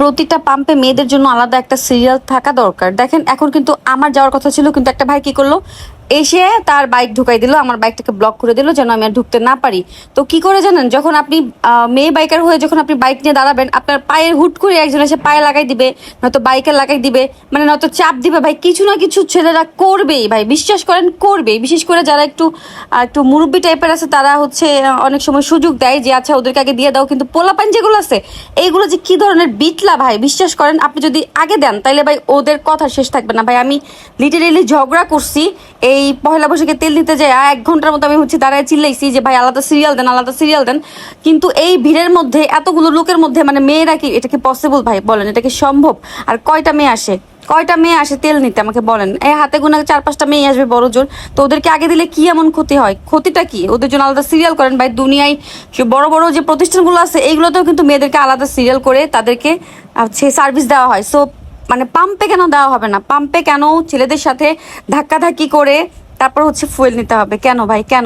প্রতিটা পাম্পে মেয়েদের জন্য আলাদা একটা সিরিয়াল থাকা দরকার। দেখেন এখন কিন্তু আমার যাওয়ার কথা ছিল, কিন্তু একটা ভাই কি করলো, এসে তার বাইক ঢুকাই দিল, আমার বাইকটাকে ব্লক করে দিল যেন আমি আর ঢুকতে না পারি। তো কি করে জানেন, যখন আপনি মেয়ে বাইকার হয়ে যখন আপনি বাইক নিয়ে দাঁড়াবেন, আপনার পায়ের হুট করে একজন এসে পায়ে লাগাই দিবে, নয়তো বাইকে লাগাই দিবে, মানে নয়তো চাপ দিবে। ভাই কিছু না কিছু ছেলেরা করবেই ভাই, বিশ্বাস করেন করবেই। বিশেষ করে যারা একটু একটু মুরব্বী টাইপের আছে তারা হচ্ছে অনেক সময় সুযোগ দেয় যে আচ্ছা ওদেরকে আগে দিয়ে দাও, কিন্তু পোলাপান যেগুলো আছে এইগুলো যে কি ধরনের বিটলা ভাই, বিশ্বাস করেন আপনি যদি আগে দেন তাইলে ভাই ওদের কথা শেষ থাকবে না ভাই। আমি লিটারেলি ঝগড়া করছি এই পহেলা বৈশাখে তেল নিতে যাই, 1 ঘন্টার মতো আমি হচ্ছে দাঁড়ায় চিল্লাইছি যে ভাই আলাদা সিরিয়াল দেন, আলাদা সিরিয়াল দেন। কিন্তু এই ভিড়ের মধ্যে এতগুলো লোকের মধ্যে মানে মেয়েরা কি, এটা কি পসিবল ভাই বলেন, এটা কি সম্ভব? আর কয়টা মেয়ে আসে তেল নিতে আমাকে বলেন? এই হাতে গোনা 4-5টা মেয়ে আসবে বড় জোর, তো ওদেরকে আগে দিলে কি এমন ক্ষতি হয়? ক্ষতিটা কি? ওদের জন্য আলাদা সিরিয়াল করেন ভাই। দুনিয়ায় বড় বড় যে প্রতিষ্ঠানগুলো আছে এইগুলোতেও কিন্তু মেয়েদেরকে আলাদা সিরিয়াল করে তাদেরকে হচ্ছে সার্ভিস দেওয়া হয়। সো মানে পাম্পে কেন দেওয়া হবে না? পাম্পে কেন ছেলেদের সাথে ধাক্কাধাক্কি করে তারপর হচ্ছে ফুয়েল নিতে হবে? কেন ভাই, কেন?